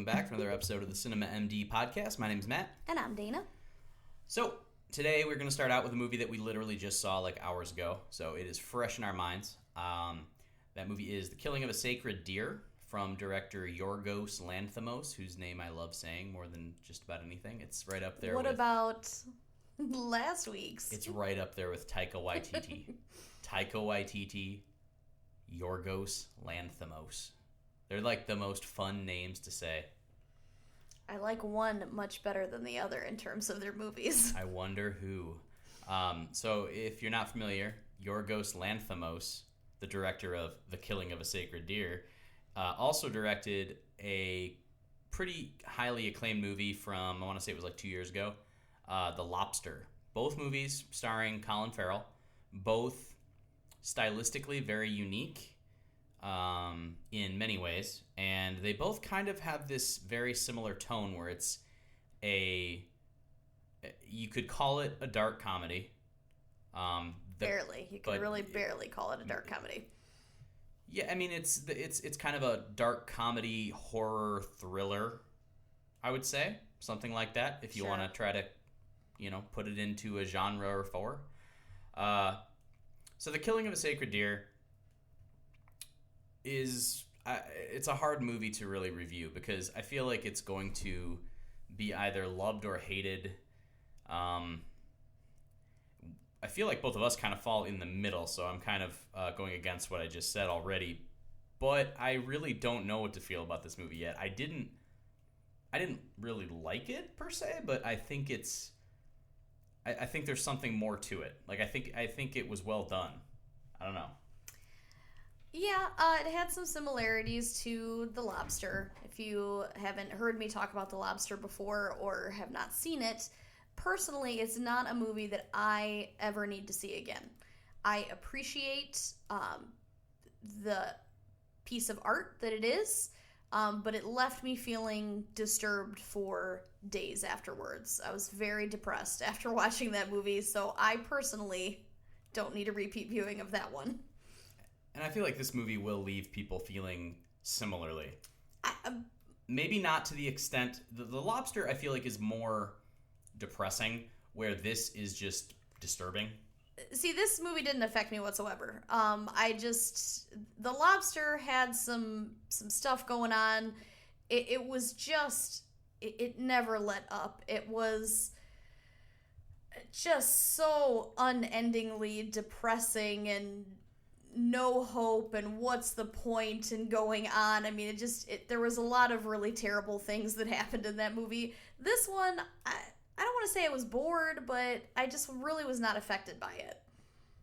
welcome back for another episode of the Cinema MD podcast. My name's Matt. And I'm Dana. So, today we're going to start out with a movie that we literally just saw like hours ago, so it is fresh in our minds. That movie is The Killing of a Sacred Deer from director Yorgos Lanthimos, whose name I love saying more than just about anything. It's right up there What about last week's? It's right up there with Taika Waititi. Taika Waititi, Yorgos Lanthimos. They're like the most fun names to say. I like one much better than the other in terms of their movies. I wonder who. So if you're not familiar, Yorgos Lanthimos, the director of The Killing of a Sacred Deer, also directed a pretty highly acclaimed movie from, I want to say it was like 2 years ago, The Lobster. Both movies starring Colin Farrell, both stylistically very unique in many ways, and they both kind of have this very similar tone where it's you could call it a dark comedy. Barely. You can really barely call it a dark comedy. Yeah, I mean, it's kind of a dark comedy horror thriller, I would say. Something like that, if you want to try to, put it into a genre or four. So The Killing of a Sacred Deer is it's a hard movie to really review because I feel like it's going to be either loved or hated. I feel like both of us kind of fall in the middle, so I'm kind of going against what I just said already. But I really don't know what to feel about this movie yet. I didn't really like it per se, but I think I think there's something more to it. Like I think it was well done. I don't know. Yeah, it had some similarities to The Lobster. If you haven't heard me talk about The Lobster before or have not seen it, personally, it's not a movie that I ever need to see again. I appreciate the piece of art that it is, but it left me feeling disturbed for days afterwards. I was very depressed after watching that movie, so I personally don't need a repeat viewing of that one. And I feel like this movie will leave people feeling similarly. Maybe not to the extent... The Lobster, I feel like, is more depressing, where this is just disturbing. See, this movie didn't affect me whatsoever. The Lobster had some stuff going on. It was just... It never let up. It was just so unendingly depressing and no hope and what's the point and going on. I mean, there was a lot of really terrible things that happened in that movie. This one, I don't want to say I was bored, but I just really was not affected by it.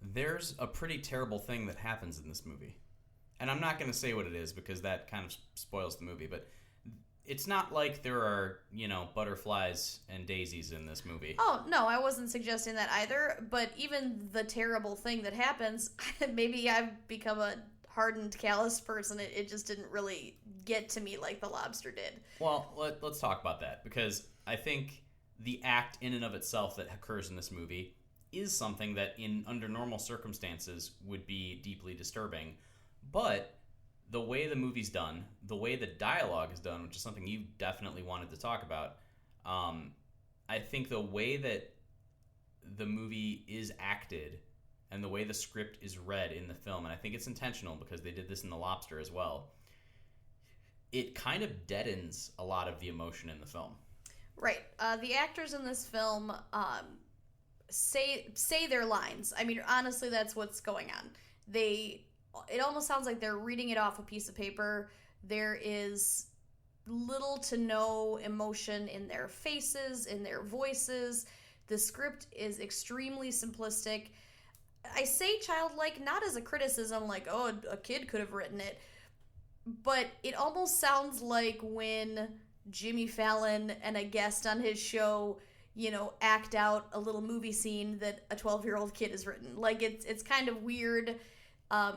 There's a pretty terrible thing that happens in this movie. And I'm not going to say what it is because that kind of spoils the movie, but it's not like there are, butterflies and daisies in this movie. Oh, no, I wasn't suggesting that either, but even the terrible thing that happens, maybe I've become a hardened, calloused person. It just didn't really get to me like The Lobster did. Well, let's talk about that, because I think the act in and of itself that occurs in this movie is something that under normal circumstances would be deeply disturbing, but the way the movie's done, the way the dialogue is done, which is something you definitely wanted to talk about, I think the way that the movie is acted and the way the script is read in the film, and I think it's intentional because they did this in The Lobster as well, it kind of deadens a lot of the emotion in the film. Right. The actors in this film say their lines. I mean, honestly, that's what's going on. It almost sounds like they're reading it off a piece of paper. There is little to no emotion in their faces, in their voices. The script is extremely simplistic. I say childlike not as a criticism, like, oh, a kid could have written it, but it almost sounds like when Jimmy Fallon and a guest on his show, act out a little movie scene that a 12-year-old kid has written. Like, it's kind of weird.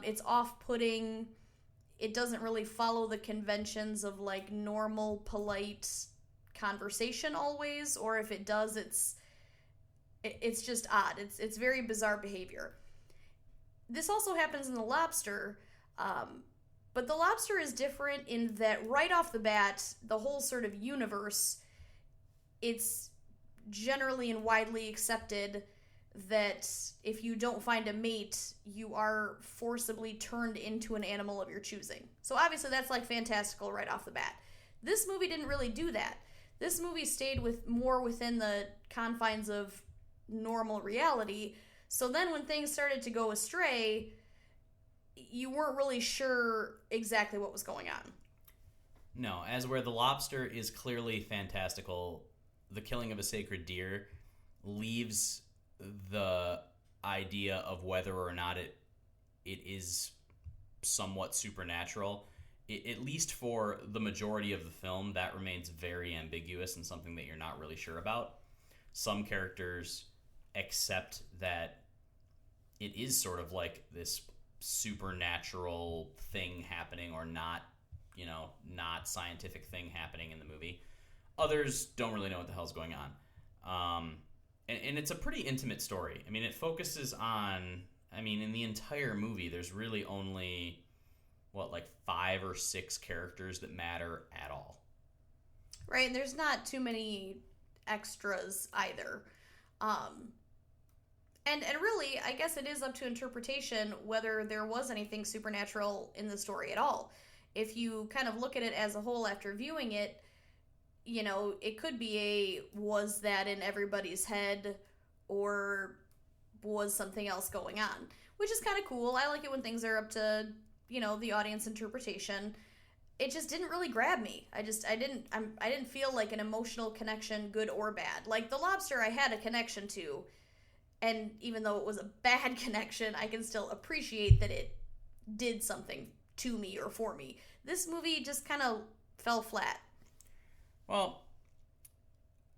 It's off-putting. It doesn't really follow the conventions of, like, normal, polite conversation always, or if it does, it's just odd. It's very bizarre behavior. This also happens in The Lobster. But The Lobster is different in that right off the bat, the whole sort of universe, it's generally and widely accepted that if you don't find a mate, you are forcibly turned into an animal of your choosing. So obviously that's like fantastical right off the bat. This movie didn't really do that. This movie stayed more within the confines of normal reality. So then when things started to go astray, you weren't really sure exactly what was going on. No, as where The Lobster is clearly fantastical, the killing of a sacred deer leaves the idea of whether or not it is somewhat supernatural. At least for the majority of the film, that remains very ambiguous and something that you're not really sure about. Some characters accept that it is sort of like this supernatural thing happening, or not scientific thing happening in the movie. Others don't really know what the hell's going on. And it's a pretty intimate story. I mean, it focuses on, in the entire movie, there's really only, 5 or 6 characters that matter at all. Right, and there's not too many extras either. And really, I guess it is up to interpretation whether there was anything supernatural in the story at all. If you kind of look at it as a whole after viewing it, it could be was that in everybody's head, or was something else going on? Which is kind of cool. I like it when things are up to, the audience interpretation. It just didn't really grab me. I didn't feel like an emotional connection, good or bad. Like The Lobster, I had a connection to, and even though it was a bad connection, I can still appreciate that it did something to me or for me. This movie just kind of fell flat. Well,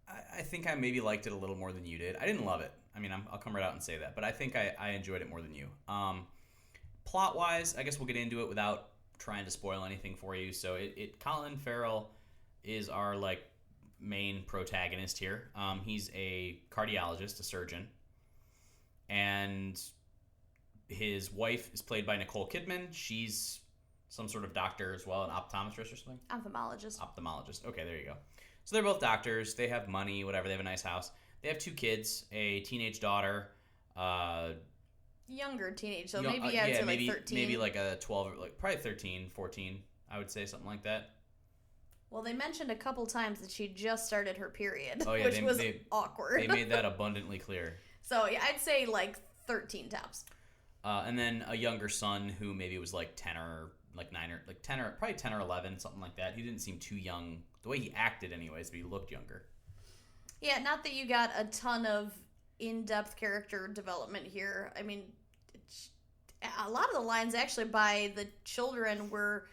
I think I maybe liked it a little more than you did. I didn't love it. I'll come right out and say that. But I think I enjoyed it more than you. Plot-wise, I guess we'll get into it without trying to spoil anything for you. So Colin Farrell is our, main protagonist here. He's a cardiologist, a surgeon. And his wife is played by Nicole Kidman. She's some sort of doctor as well, an optometrist or something? Ophthalmologist. Okay, there you go. So they're both doctors. They have money, whatever. They have a nice house. They have 2 kids, a teenage daughter. Younger teenage, so maybe I'd say maybe, 13. Maybe a 12, probably 13, 14, I would say, something like that. Well, they mentioned a couple times that she just started her period, oh, yeah, which was awkward. They made that abundantly clear. So yeah, I'd say 13 tops. And then a younger son who maybe was 10 or 9 or 10 or probably 10 or 11, something like that. He didn't seem too young. The way he acted anyways, but he looked younger. Yeah, not that you got a ton of in-depth character development here. A lot of the lines actually by the children were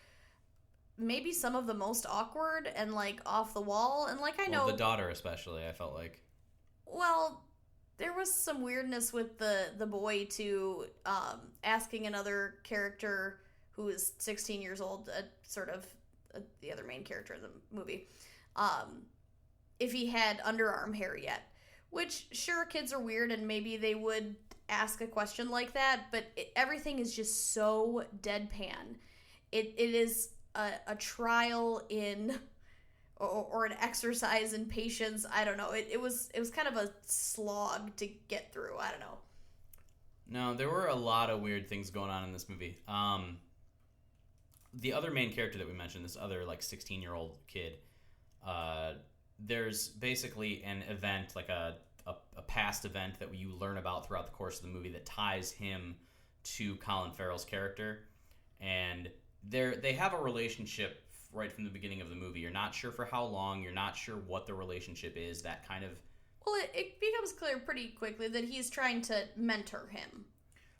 maybe some of the most awkward and off the wall. And I know the daughter especially, I felt like. Well, there was some weirdness with the boy too, asking another character who is 16 years old, the other main character in the movie, if he had underarm hair yet. Which, sure, kids are weird and maybe they would ask a question like that, but everything is just so deadpan. It is a trial in, or an exercise in patience. I don't know. It was kind of a slog to get through. I don't know. No, there were a lot of weird things going on in this movie. The other main character that we mentioned, this other 16-year-old kid, there's basically an event, a past event that you learn about throughout the course of the movie that ties him to Colin Farrell's character. And they have a relationship right from the beginning of the movie. You're not sure for how long. You're not sure what the relationship is. That kind of... Well, it becomes clear pretty quickly that he's trying to mentor him.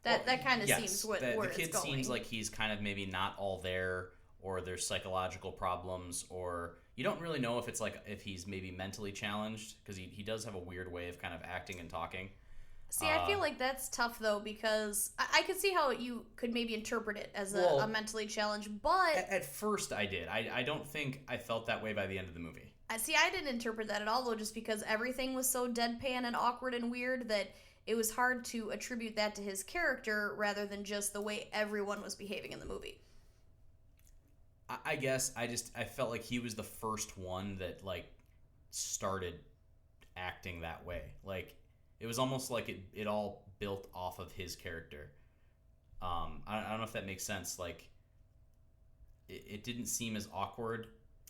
That kind of seems where it's going. The kid seems like he's kind of maybe not all there, or there's psychological problems, or you don't really know if it's if he's maybe mentally challenged, because he does have a weird way of kind of acting and talking. See, I feel like that's tough, though, because I could see how you could maybe interpret it as a mentally challenged, but... At first I did. I don't think I felt that way by the end of the movie. See, I didn't interpret that at all, though, just because everything was so deadpan and awkward and weird that it was hard to attribute that to his character rather than just the way everyone was behaving in the movie. I guess I felt like he was the first one that like started acting that way. Like it was almost like it all built off of his character. I don't know if that makes sense. Like it didn't seem as awkward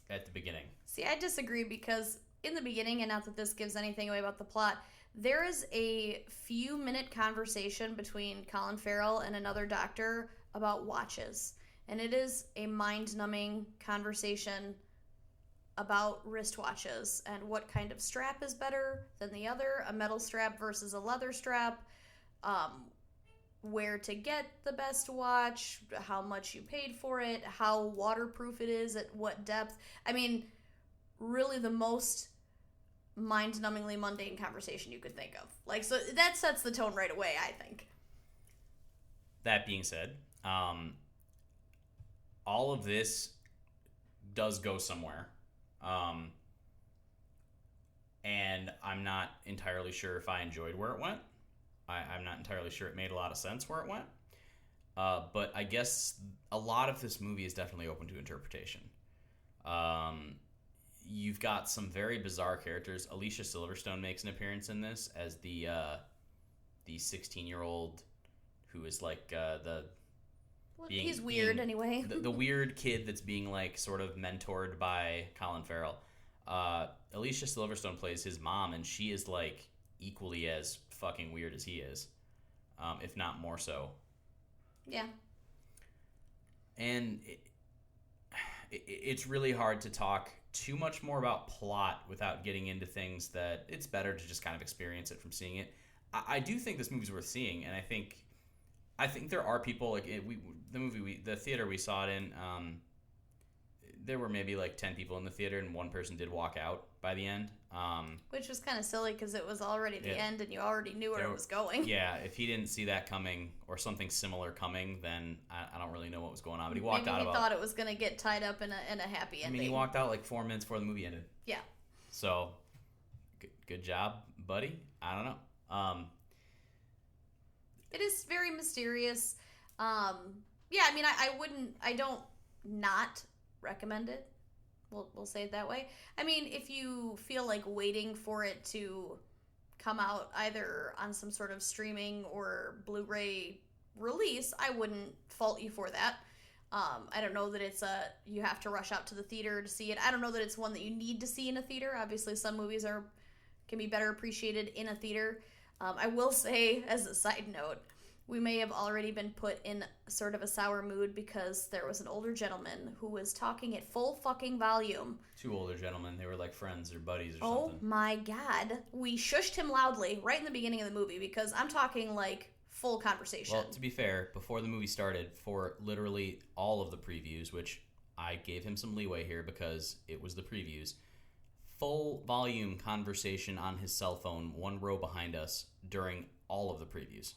at the beginning. See, I disagree because in the beginning, and not that this gives anything away about the plot, there is a few-minute conversation between Colin Farrell and another doctor about watches. And it is a mind-numbing conversation about wristwatches and what kind of strap is better than the other, a metal strap versus a leather strap, where to get the best watch, how much you paid for it, how waterproof it is, at what depth. I mean, really the most mind-numbingly mundane conversation you could think of. Like, so that sets the tone right away, I think. That being said, all of this does go somewhere. And I'm not entirely sure if I enjoyed where it went. I'm not entirely sure it made a lot of sense where it went. But I guess a lot of this movie is definitely open to interpretation. You've got some very bizarre characters. Alicia Silverstone makes an appearance in this as the 16-year-old who is like he's weird anyway. the weird kid that's being like sort of mentored by Colin Farrell. Alicia Silverstone plays his mom, and she is like equally as fucking weird as he is, if not more so. Yeah. And it's really hard to talk too much more about plot without getting into things that it's better to just kind of experience it from seeing it. I do think this movie's worth seeing, and I think there are people like the theater we saw it in. There were maybe like 10 people in the theater, and one person did walk out by the end. Which was kind of silly because it was already the end, and you already knew where it was going. Yeah, if he didn't see that coming or something similar coming, then I don't really know what was going on. But he walked out. Maybe he thought it was going to get tied up in a happy ending. I mean, he walked out like 4 minutes before the movie ended. Yeah. So, good job, buddy. I don't know. It is very mysterious. Yeah, I mean, I don't not recommend it. We'll say it that way. I mean, if you feel like waiting for it to come out either on some sort of streaming or Blu-ray release, I wouldn't fault you for that. I don't know that it's you have to rush out to the theater to see it. I don't know that it's one that you need to see in a theater. Obviously, some movies can be better appreciated in a theater. I will say, as a side note, we may have already been put in sort of a sour mood because there was an older gentleman who was talking at full fucking volume. Two older gentlemen. They were like friends or buddies or something. Oh my God. We shushed him loudly right in the beginning of the movie because I'm talking like full conversation. Well, to be fair, before the movie started, for literally all of the previews, which I gave him some leeway here because it was the previews, full volume conversation on his cell phone, one row behind us during all of the previews.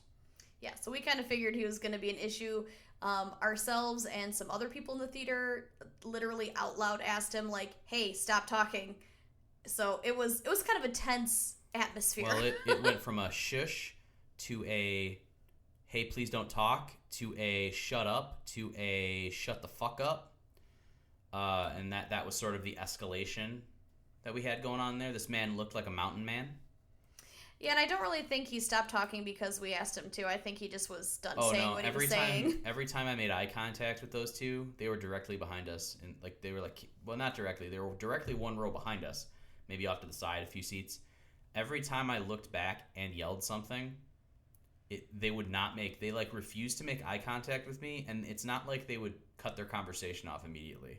Yeah, so we kind of figured he was going to be an issue. Ourselves and some other people in the theater literally out loud asked him, like, hey, stop talking. So it was kind of a tense atmosphere. Well, it went from a shush to a, hey, please don't talk, to a shut up, to a shut the fuck up. And that was sort of the escalation that we had going on there. This man looked like a mountain man. Yeah, and I don't really think he stopped talking because we asked him to. I think he just was done saying what he was saying. Every time I made eye contact with those two, they were directly behind us. And like they were like, well, not directly. They were directly one row behind us, maybe off to the side a few seats. Every time I looked back and yelled something, they would not make, they like refused to make eye contact with me. And it's not like they would cut their conversation off immediately.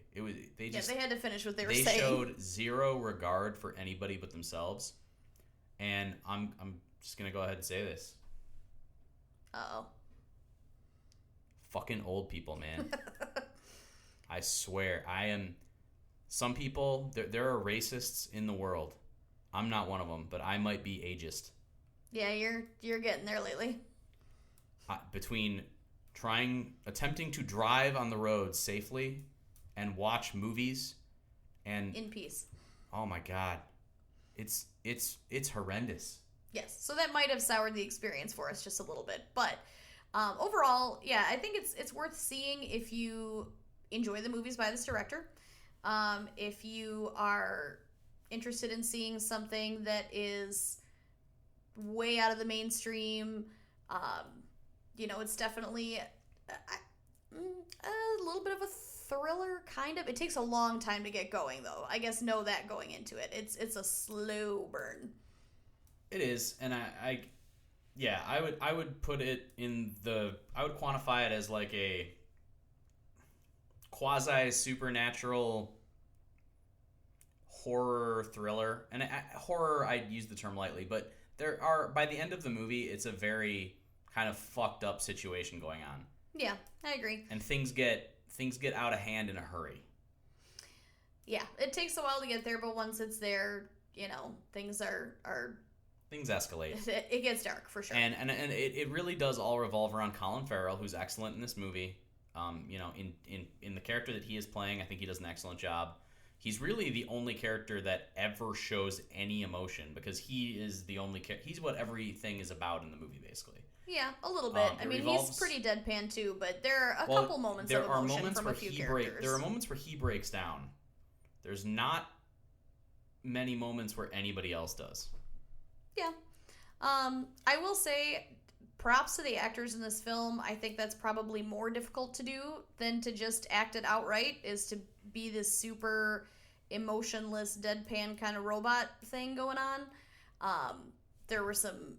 They had to finish what they were saying. They showed zero regard for anybody but themselves. And I'm just going to go ahead and say this. Uh-oh. Fucking old people, man. I swear. Some people, there are racists in the world. I'm not one of them, but I might be ageist. Yeah, you're getting there lately. Between attempting to drive on the road safely and watch movies and... in peace. Oh my God. It's horrendous. Yes, so that might have soured the experience for us just a little bit, but overall, yeah, I think it's worth seeing if you enjoy the movies by this director. If you are interested in seeing something that is way out of the mainstream, it's definitely a little bit of a thriller, kind of. It takes a long time to get going, though. I guess know that going into it. It's a slow burn. It is, and I would put it in I would quantify it as like a quasi-supernatural horror thriller. And horror, I'd use the term lightly, but by the end of the movie, it's a very kind of fucked up situation going on. Yeah, I agree. And things get out of hand in a hurry. Yeah, it takes a while to get there, but once it's there, things are things escalate. It gets dark, for sure. And it really does all revolve around Colin Farrell, who's excellent in this movie. In the character that he is playing, I think he does an excellent job. He's really the only character that ever shows any emotion, because he is the only he's what everything is about in the movie, basically. Yeah, a little bit. He's pretty deadpan too, but there are a couple moments of emotion from a few characters. There are moments where he breaks down. There's not many moments where anybody else does. Yeah. I will say, props to the actors in this film. I think that's probably more difficult to do than to just act it outright, is to be this super emotionless, deadpan kind of robot thing going on. There were some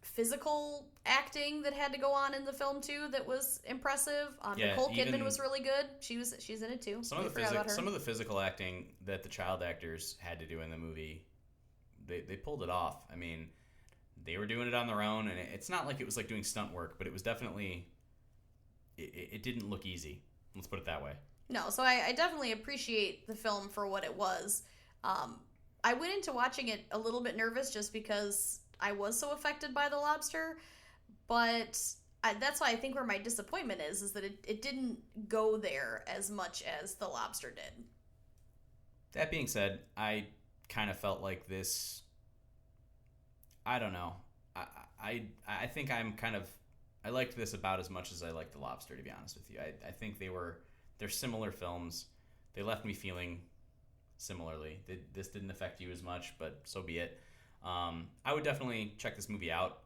physical acting that had to go on in the film too that was impressive. Nicole Kidman was really good. She's in it too. Some of the physical acting that the child actors had to do in the movie, they pulled it off. I mean, they were doing it on their own, and it's not like it was like doing stunt work, but it was definitely it didn't look easy. Let's put it that way. No, so I definitely appreciate the film for what it was. I went into watching it a little bit nervous just because I was so affected by The Lobster, but that's why I think where my disappointment is that it didn't go there as much as The Lobster did. That being said, I kind of felt like this, I don't know. I think I liked this about as much as I liked The Lobster, to be honest with you. I think they're similar films. They left me feeling similarly. This didn't affect you as much, but so be it. I would definitely check this movie out,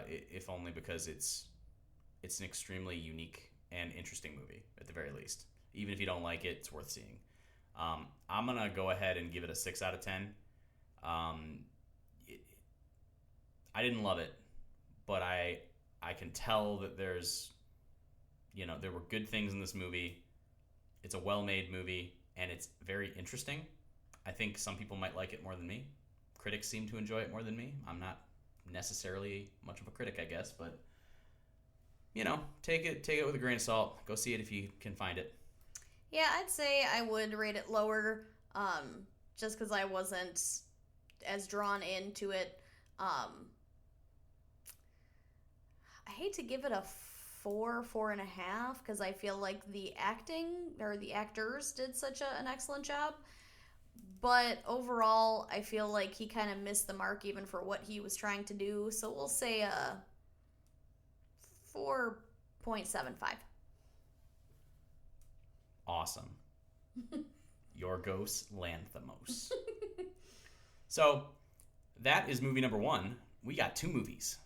if only because it's an extremely unique and interesting movie, at the very least. Even if you don't like it, it's worth seeing. I'm going to go ahead and give it a 6 out of 10. I didn't love it, but I can tell that there were good things in this movie. It's a well-made movie, and it's very interesting. I think some people might like it more than me. Critics seem to enjoy it more than me. I'm not necessarily much of a critic, I guess, but take it with a grain of salt. Go see it if you can find it. Yeah, I'd say I would rate it lower, just because I wasn't as drawn into it. I hate to give it a 4.5, because I feel like the acting or the actors did such an excellent job. But overall, I feel like he kind of missed the mark even for what he was trying to do. So we'll say a 4.75. Awesome. Yorgos Lanthimos. So that is movie number 1. We got 2 movies,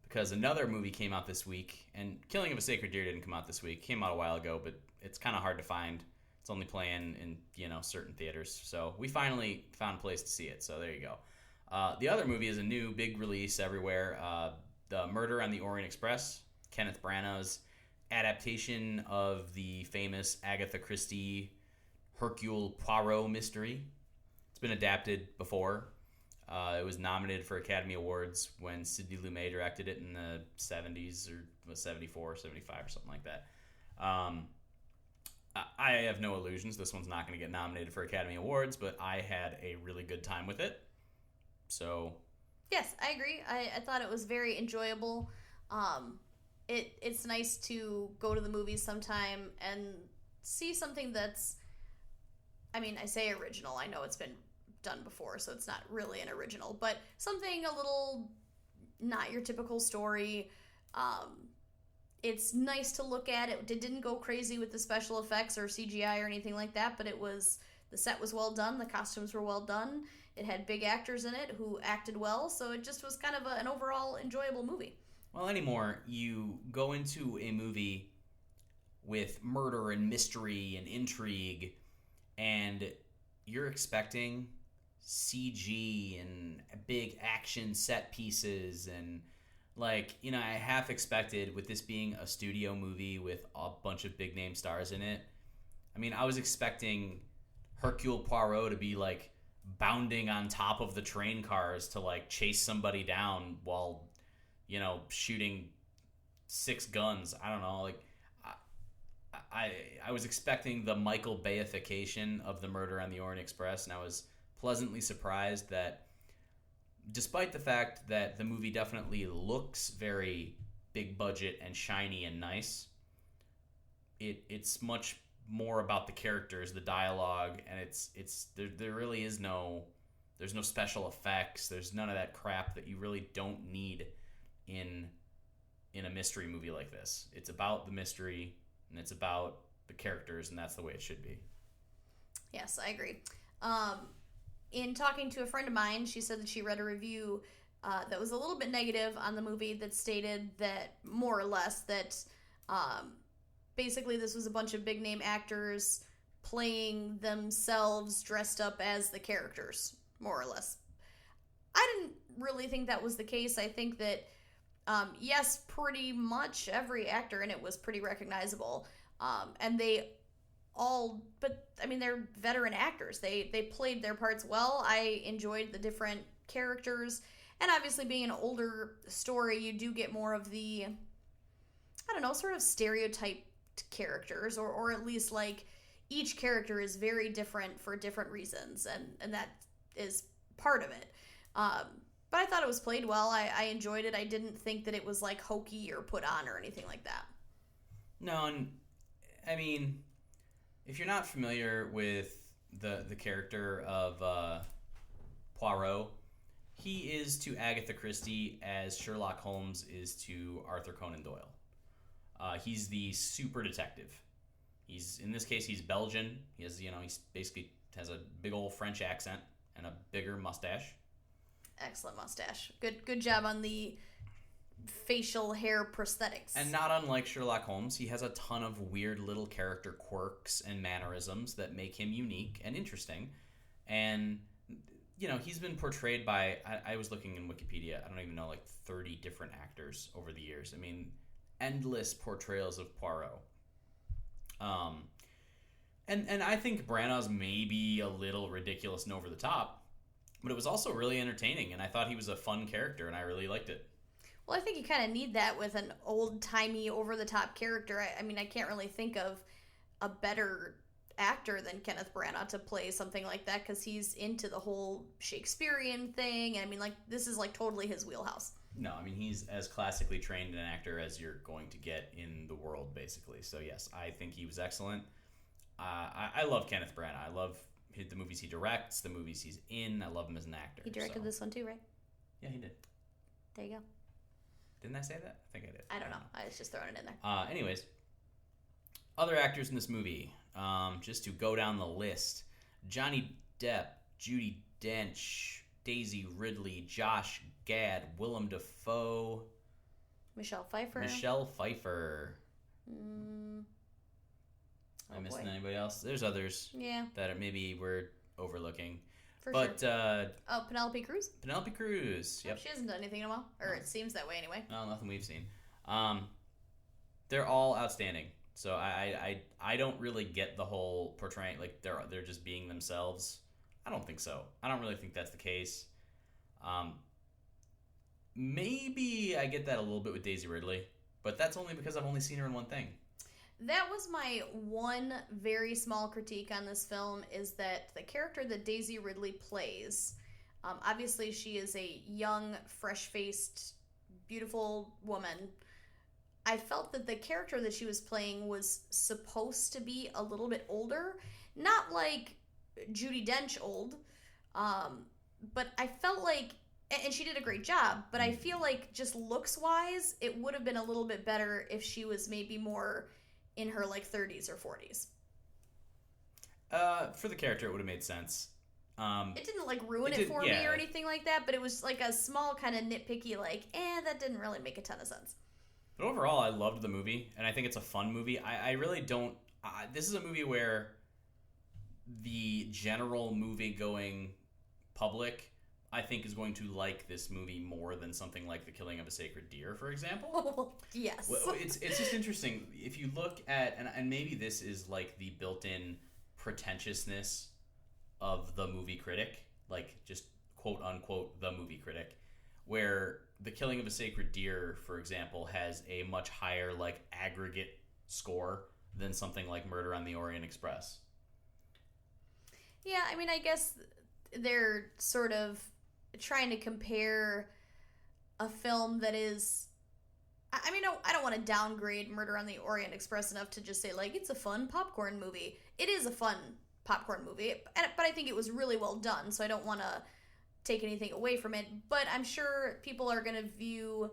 because another movie came out this week, and Killing of a Sacred Deer didn't come out this week. It came out a while ago, but it's kind of hard to find. It's only playing in certain theaters, so we finally found a place to see it. So there you go. The other movie is a new big release everywhere. The Murder on the Orient Express, Kenneth Branagh's adaptation of the famous Agatha Christie Hercule Poirot mystery. It's been adapted before. It was nominated for Academy Awards when Sidney Lumet directed it in the 70s, or was 74, 75, or something like that. I have no illusions. This one's not going to get nominated for Academy Awards, but I had a really good time with it. So, yes, I agree. I thought it was very enjoyable. It's nice to go to the movies sometime and see something that's, I say original. I know it's been done before, so it's not really an original, but something a little not your typical story. It's nice to look at. It didn't go crazy with the special effects or CGI or anything like that, but the set was well done, the costumes were well done. It had big actors in it who acted well, so it just was kind of an overall enjoyable movie. Well, anymore, you go into a movie with murder and mystery and intrigue, and you're expecting CG and big action set pieces and like, I half expected with this being a studio movie with a bunch of big name stars in it. I mean, I was expecting Hercule Poirot to be like bounding on top of the train cars to like chase somebody down while, shooting 6 guns. I don't know, like I was expecting the Michael Bayification of the Murder on the Orient Express, and I was pleasantly surprised that despite the fact that the movie definitely looks very big budget and shiny and nice, it's much more about the characters, the dialogue, and there really is there's no special effects. There's none of that crap that you really don't need in a mystery movie like this. It's about the mystery and it's about the characters, and that's the way it should be. Yes, I agree. In talking to a friend of mine, she said that she read a review that was a little bit negative on the movie that stated that, more or less, that basically this was a bunch of big-name actors playing themselves dressed up as the characters, more or less. I didn't really think that was the case. I think that, yes, pretty much every actor in it was pretty recognizable, and they're veteran actors. They played their parts well. I enjoyed the different characters. And obviously being an older story, you do get more of the, I don't know, sort of stereotyped characters, or at least like each character is very different for different reasons, and that is part of it. But I thought it was played well. I enjoyed it. I didn't think that it was like hokey or put on or anything like that. No, and I mean, if you're not familiar with the character of Poirot, he is to Agatha Christie as Sherlock Holmes is to Arthur Conan Doyle. He's the super detective. In this case, he's Belgian. He has, he basically has a big old French accent and a bigger mustache. Excellent mustache. Good job on the facial hair prosthetics. And not unlike Sherlock Holmes, he has a ton of weird little character quirks and mannerisms that make him unique and interesting. And, he's been portrayed by, I was looking in Wikipedia, I don't even know, like 30 different actors over the years. I mean, endless portrayals of Poirot. And I think Branagh's maybe a little ridiculous and over the top, but it was also really entertaining, and I thought he was a fun character, and I really liked it. Well, I think you kind of need that with an old-timey, over-the-top character. I mean, I can't really think of a better actor than Kenneth Branagh to play something like that, because he's into the whole Shakespearean thing, and I mean, like, this is, like, totally his wheelhouse. No, I mean, he's as classically trained an actor as you're going to get in the world, basically. So, yes, I think he was excellent. I love Kenneth Branagh. I love the movies he directs, the movies he's in. I love him as an actor. He directed this one too, right? Yeah, he did. There you go. Didn't I say that? I think I did. I don't know. I was just throwing it in there. Anyways, other actors in this movie, just to go down the list: Johnny Depp, Judi Dench, Daisy Ridley, Josh Gad, Willem Dafoe, Michelle Pfeiffer. Am I missing anybody else? There's others. Yeah. That maybe we're overlooking. For sure. Penelope Cruz? Penelope Cruz. Yep. She hasn't done anything in a while. Or it seems that way anyway. No, nothing we've seen. They're all outstanding. So I don't really get the whole portraying, like they're just being themselves. I don't think so. I don't really think that's the case. Maybe I get that a little bit with Daisy Ridley, but that's only because I've only seen her in one thing. That was my one very small critique on this film, is that the character that Daisy Ridley plays, obviously she is a young, fresh-faced, beautiful woman. I felt that the character that she was playing was supposed to be a little bit older. Not like Judi Dench old, but I felt like and she did a great job, but I feel like just looks-wise, it would have been a little bit better if she was maybe more in her, like, 30s or 40s. For the character, it would have made sense. It didn't, like, ruin it for me or anything like that, but it was, like, a small kind of nitpicky, like, that didn't really make a ton of sense. But overall, I loved the movie, and I think it's a fun movie. I really don't... this is a movie where the general movie-going public, I think, is going to like this movie more than something like The Killing of a Sacred Deer, for example. Yes. Well, it's just interesting. If you look at... And maybe this is, like, the built-in pretentiousness of the movie critic, like, just quote-unquote the movie critic, where The Killing of a Sacred Deer, for example, has a much higher, like, aggregate score than something like Murder on the Orient Express. Yeah, I mean, I guess they're sort of trying to compare a film that is... I mean, I don't want to downgrade Murder on the Orient Express enough to just say, like, it's a fun popcorn movie. It is a fun popcorn movie, but I think it was really well done, so I don't want to take anything away from it. But I'm sure people are going to view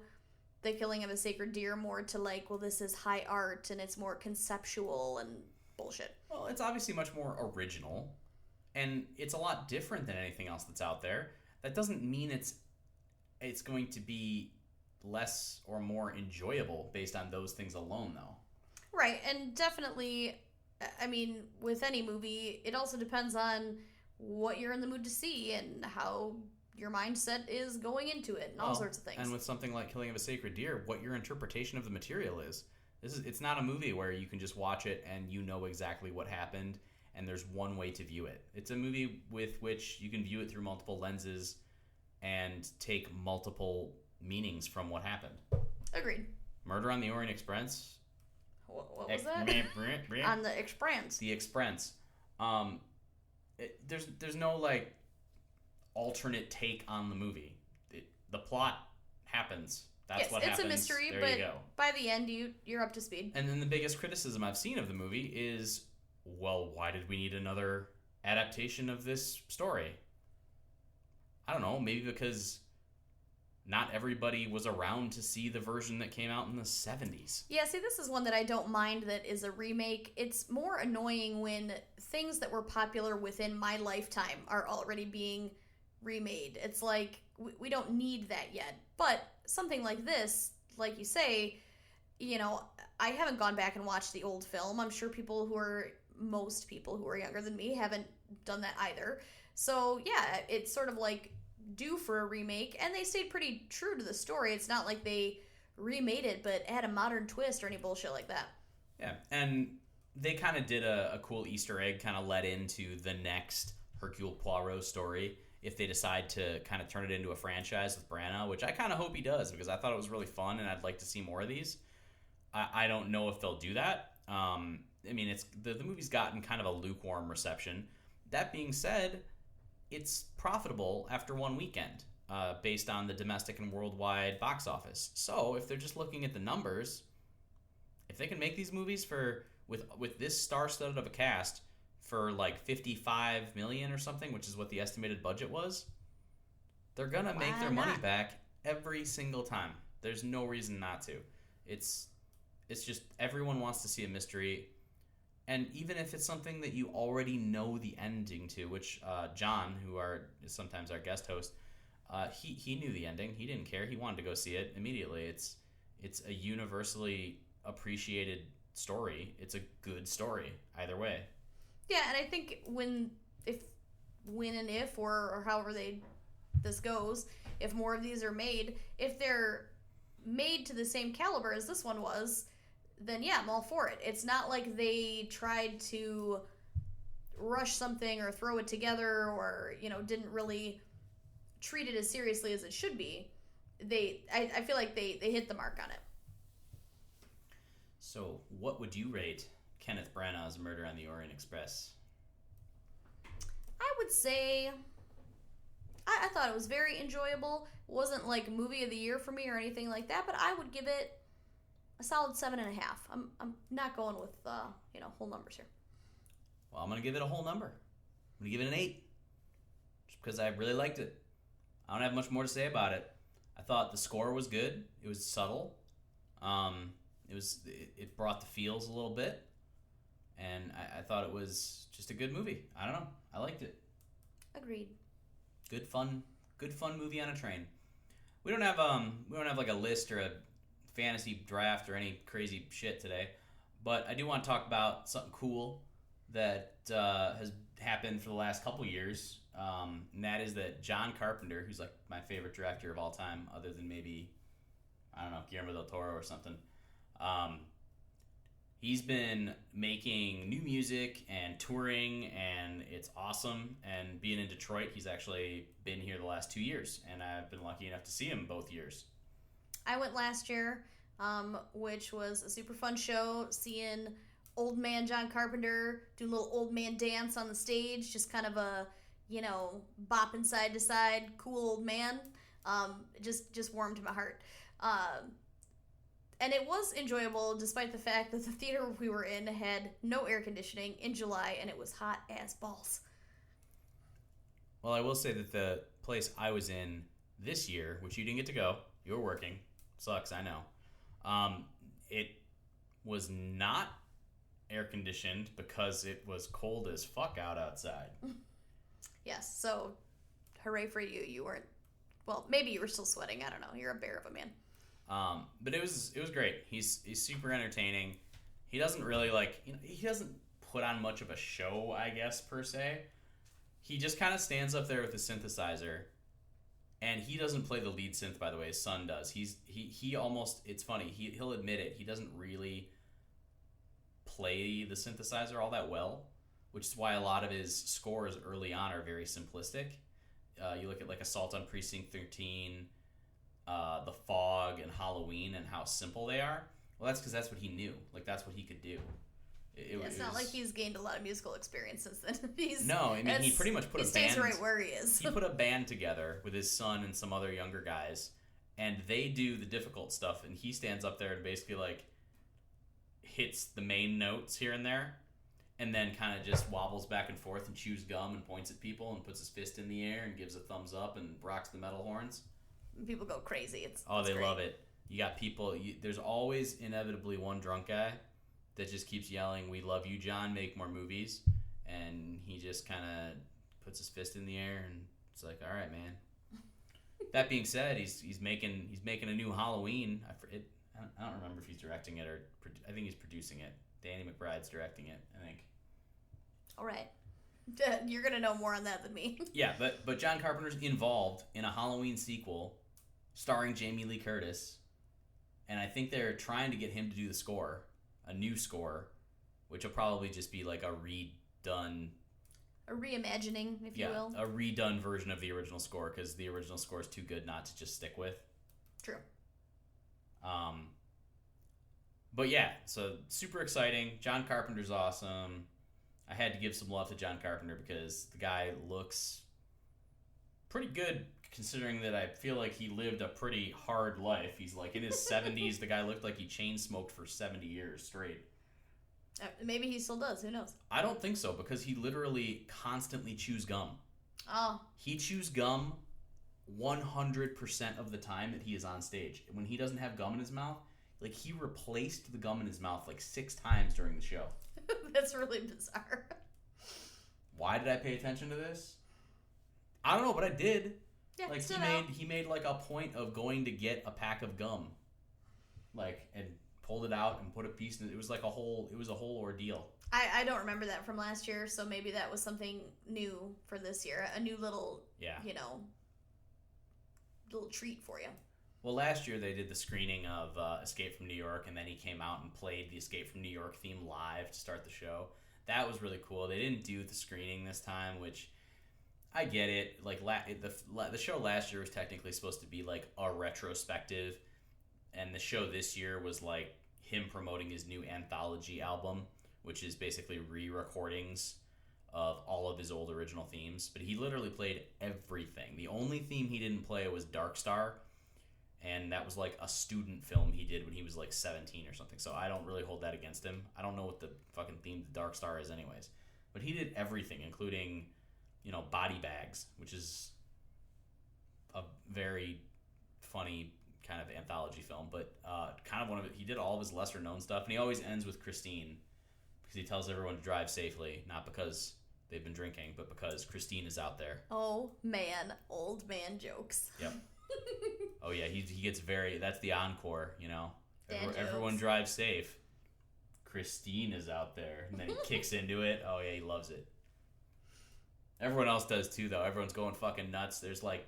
The Killing of a Sacred Deer more to, like, well, this is high art and it's more conceptual and bullshit. Well, it's obviously much more original, and it's a lot different than anything else that's out there. That doesn't mean it's going to be less or more enjoyable based on those things alone, though. Right, and definitely, I mean, with any movie, it also depends on what you're in the mood to see and how your mindset is going into it and all sorts of things. And with something like Killing of a Sacred Deer, what your interpretation of the material is. It's not a movie where you can just watch it and you know exactly what happened and there's one way to view it. It's a movie with which you can view it through multiple lenses and take multiple meanings from what happened. Agreed. Murder on the Orient Express. What was that? On the Express. The Express. There's no, like, alternate take on the movie. The plot happens. That's what happens. It's a mystery, there you go. By the end, you're up to speed. And then the biggest criticism I've seen of the movie is, well, why did we need another adaptation of this story? I don't know, maybe because not everybody was around to see the version that came out in the 70s. Yeah, see, this is one that I don't mind that is a remake. It's more annoying when things that were popular within my lifetime are already being remade. It's like, we don't need that yet. But something like this, like you say, you know, I haven't gone back and watched the old film. I'm sure most people who are younger than me haven't done that either. So, yeah, it's sort of like due for a remake, and they stayed pretty true to the story. It's not like they remade it but add a modern twist or any bullshit like that. Yeah, and they kind of did a cool Easter egg, kind of led into the next Hercule Poirot story if they decide to kind of turn it into a franchise with Branagh, which I kind of hope he does, because I thought it was really fun and I'd like to see more of these. I don't know if they'll do that. I mean, it's the movie's gotten kind of a lukewarm reception. That being said, it's profitable after one weekend, based on the domestic and worldwide box office. So if they're just looking at the numbers, if they can make these movies with this star-studded of a cast for like $55 million or something, which is what the estimated budget was, they're gonna make their money back every single time. There's no reason not to. It's just everyone wants to see a mystery. And even if it's something that you already know the ending to, which John, who is sometimes our guest host, he knew the ending. He didn't care. He wanted to go see it immediately. It's a universally appreciated story. It's a good story either way. Yeah, and I think when and if or however this goes, if more of these are made, if they're made to the same caliber as this one was, then yeah, I'm all for it. It's not like they tried to rush something or throw it together or, you know, didn't really treat it as seriously as it should be. I feel like they hit the mark on it. So what would you rate Kenneth Branagh's Murder on the Orient Express? I would say I thought it was very enjoyable. It wasn't like movie of the year for me or anything like that, but I would give it a solid 7.5. I'm not going with whole numbers here. Well, I'm gonna give it a whole number. I'm gonna give it an 8, just because I really liked it. I don't have much more to say about it. I thought the score was good. It was subtle. It brought the feels a little bit, and I thought it was just a good movie. I don't know. I liked it. Agreed. Good fun movie on a train. We don't have like a list or a fantasy draft or any crazy shit today, but I do want to talk about something cool that has happened for the last couple years, and that is that John Carpenter, who's like my favorite director of all time, other than maybe, I don't know, Guillermo del Toro or something. He's been making new music and touring, and it's awesome. And being in Detroit, he's actually been here the last 2 years, and I've been lucky enough to see him both years. I went last year, which was a super fun show, seeing old man John Carpenter do a little old man dance on the stage, just kind of a, bopping side to side, cool old man. Just warmed my heart. And it was enjoyable, despite the fact that the theater we were in had no air conditioning in July, and it was hot as balls. Well, I will say that the place I was in this year, which you didn't get to go, you were working, sucks, I know. It was not air conditioned because it was cold as fuck outside. Yes, so hooray for you. You weren't, well, maybe you were still sweating. I don't know. You're a bear of a man. But it was great. He's super entertaining. He doesn't really he doesn't put on much of a show, I guess, per se. He just kind of stands up there with the synthesizer, and he doesn't play the lead synth, by the way. His son does. He almost, it's funny, he'll admit it, he doesn't really play the synthesizer all that well, which is why a lot of his scores early on are very simplistic. You look at like Assault on Precinct 13, The Fog, and Halloween, and how simple they are. Well, that's because that's what he knew. Like, that's what he could do. It's not like he's gained a lot of musical experience since then. No, I mean, he pretty much put a band... He stays right where he is. He put a band together with his son and some other younger guys, and they do the difficult stuff, and he stands up there and basically, like, hits the main notes here and there, and then kind of just wobbles back and forth and chews gum and points at people and puts his fist in the air and gives a thumbs up and rocks the metal horns. People go crazy. It's they great. Love it. You got people... there's always inevitably one drunk guy that just keeps yelling, "We love you, John, make more movies." And he just kind of puts his fist in the air and it's like, all right, man. That being said, he's making a new Halloween. I don't remember if he's directing it or I think he's producing it. Danny McBride's directing it, I think. All right. You're going to know more on that than me. Yeah, but John Carpenter's involved in a Halloween sequel starring Jamie Lee Curtis, and I think they're trying to get him to do the score. A new score, which will probably just be like a reimagining, if you will. A redone version of the original score, because the original score is too good not to just stick with. True. But yeah, so super exciting. John Carpenter's awesome. I had to give some love to John Carpenter because the guy looks pretty good, considering that I feel like he lived a pretty hard life. He's like in his 70s. The guy looked like he chain smoked for 70 years straight. Maybe he still does. Who knows? I don't think so, because he literally constantly chews gum. Oh. He chews gum 100% of the time that he is on stage. When he doesn't have gum in his mouth, like, he replaced the gum in his mouth like 6 times during the show. That's really bizarre. Why did I pay attention to this? I don't know, but I did. Yeah, like he made like a point of going to get a pack of gum, like, and pulled it out and put a piece in it. It was a whole ordeal. I don't remember that from last year, so maybe that was something new for this year, a new little little treat for you. Well, last year they did the screening of Escape from New York, and then he came out and played the Escape from New York theme live to start the show. That was really cool. They didn't do the screening this time, which I get it. Like, the show last year was technically supposed to be like a retrospective, and the show this year was like him promoting his new anthology album, which is basically re-recordings of all of his old original themes. But he literally played everything. The only theme he didn't play was Dark Star, and that was like a student film he did when he was like 17 or something. So I don't really hold that against him. I don't know what the fucking theme to Dark Star is anyways. But he did everything, including, Body Bags, which is a very funny kind of anthology film, but kind of he did all of his lesser known stuff, and he always ends with Christine because he tells everyone to drive safely, not because they've been drinking, but because Christine is out there. Oh man, old man jokes. Yep. Oh yeah, he gets that's the encore, you know. Everyone jokes. drives safe. Christine is out there, and then he kicks into it. Oh yeah, he loves it. Everyone else does too, though. Everyone's going fucking nuts. There's like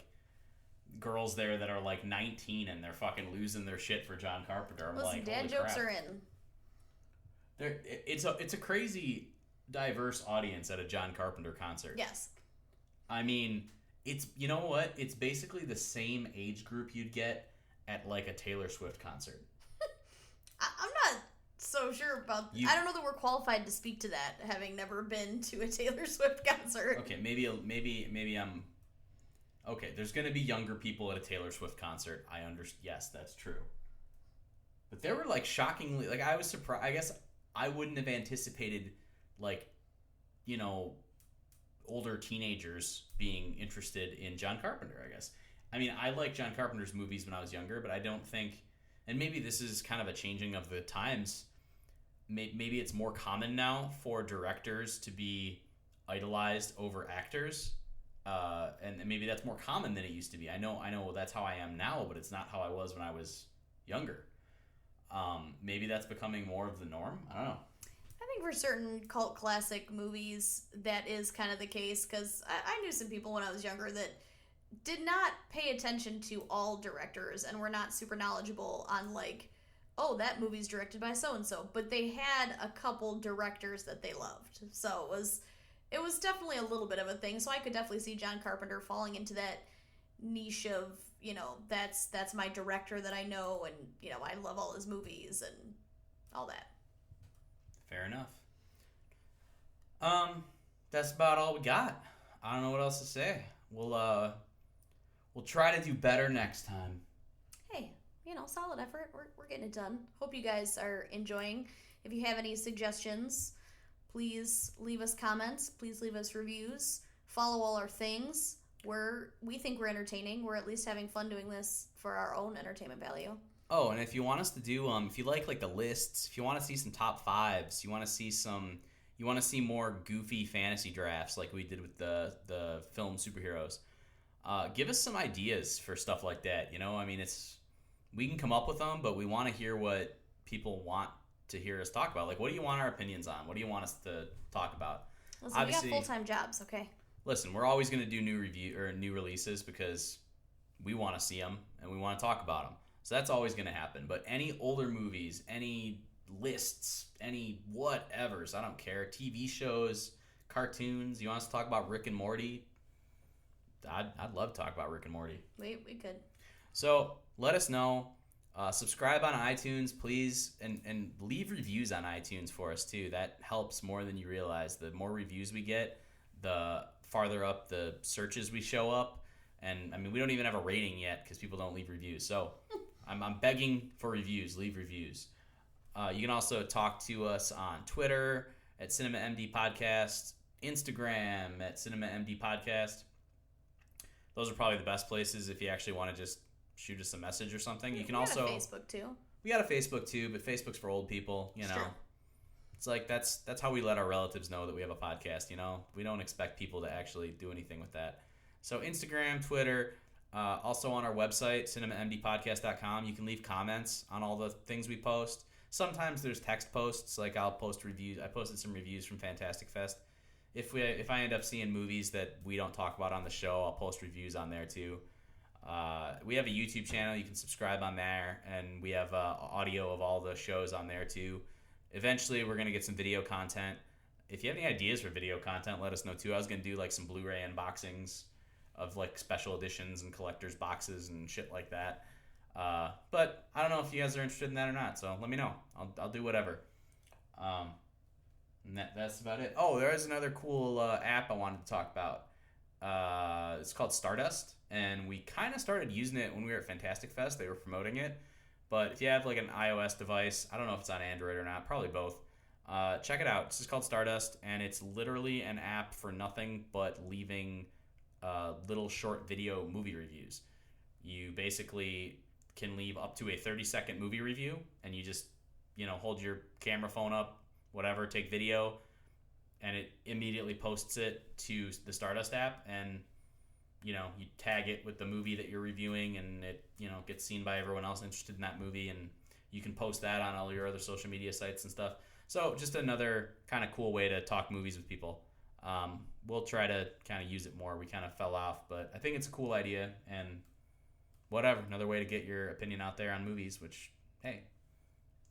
girls there that are like 19 and they're fucking losing their shit for John Carpenter. I'm Listen, like, dad holy jokes crap. are in. It's a crazy diverse audience at a John Carpenter concert. Yes. I mean, it's, you know what? It's basically the same age group you'd get at like a Taylor Swift concert. I'm not so sure about. I don't know that we're qualified to speak to that, having never been to a Taylor Swift concert. Okay, maybe I'm. Okay, there's gonna be younger people at a Taylor Swift concert. I understand. Yes, that's true. But there were like shockingly, like I was surprised. I guess I wouldn't have anticipated, like, you know, older teenagers being interested in John Carpenter. I guess. I mean, I liked John Carpenter's movies when I was younger, but I don't think. And maybe this is kind of a changing of the times. Maybe it's more common now for directors to be idolized over actors. And maybe that's more common than it used to be. I know that's how I am now, but it's not how I was when I was younger. Maybe that's becoming more of the norm. I don't know. I think for certain cult classic movies, that is kind of the case, because I knew some people when I was younger that did not pay attention to all directors and were not super knowledgeable on, like, oh, that movie's directed by so-and-so. But they had a couple directors that they loved. So it was definitely a little bit of a thing. So I could definitely see John Carpenter falling into that niche of, you know, that's my director that I know, and, you know, I love all his movies and all that. Fair enough. That's about all we got. I don't know what else to say. We'll try to do better next time. Hey, you know, solid effort. We're getting it done. Hope you guys are enjoying. If you have any suggestions, please leave us comments. Please leave us reviews. Follow all our things. We think we're entertaining. We're at least having fun doing this for our own entertainment value. Oh, and if you want us to do, if you like the lists, if you want to see some top fives, you want to see more goofy fantasy drafts like we did with the film superheroes, give us some ideas for stuff like that. You know, I mean, we can come up with them, but we want to hear what people want to hear us talk about. Like, what do you want our opinions on? What do you want us to talk about? Listen, obviously, we got full-time jobs, okay? Listen, we're always going to do new releases because we want to see them and we want to talk about them. So that's always going to happen. But any older movies, any lists, any whatevers, I don't care. TV shows, cartoons. You want us to talk about Rick and Morty? I'd love to talk about Rick and Morty. We could. So let us know. Subscribe on iTunes, please, and leave reviews on iTunes for us too. That helps more than you realize. The more reviews we get, the farther up the searches we show up. And I mean, we don't even have a rating yet because people don't leave reviews. So I'm begging for reviews. Leave reviews. You can also talk to us on Twitter at CinemaMD Podcast, Instagram at CinemaMD Podcast. Those are probably the best places if you actually want to just shoot us a message or something. You can also Facebook too. We got a Facebook too, but Facebook's for old people. You know, sure. It's like that's how we let our relatives know that we have a podcast. You know, we don't expect people to actually do anything with that. So Instagram, Twitter, also on our website, cinemamdpodcast.com. You can leave comments on all the things we post. Sometimes there's text posts, like I'll post reviews. I posted some reviews from Fantastic Fest. If I end up seeing movies that we don't talk about on the show, I'll post reviews on there too. We have a YouTube channel. You can subscribe on there, and we have audio of all the shows on there too. Eventually, we're going to get some video content. If you have any ideas for video content, let us know too. I was going to do like some Blu-ray unboxings of like special editions and collector's boxes and shit like that. But I don't know if you guys are interested in that or not, so let me know. I'll do whatever. And that's about it. Oh, there is another cool app I wanted to talk about. It's called Stardust, and we kind of started using it when we were at Fantastic Fest. They were promoting it. But if you have like an iOS device, I don't know if it's on Android or not, probably both. Check it out. It's just called Stardust, and it's literally an app for nothing but leaving little short video movie reviews. You basically can leave up to a 30-second movie review, and you just, hold your camera phone up, whatever, take video, and it immediately posts it to the Stardust app, and you tag it with the movie that you're reviewing, and it gets seen by everyone else interested in that movie, and you can post that on all your other social media sites and stuff. So just another kind of cool way to talk movies with people. We'll try to kind of use it more. We kind of fell off, but I think it's a cool idea, and whatever, another way to get your opinion out there on movies, which, hey,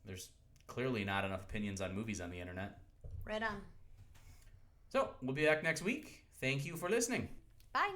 there's clearly not enough opinions on movies on the internet. Right on. So we'll be back next week. Thank you for listening. Bye.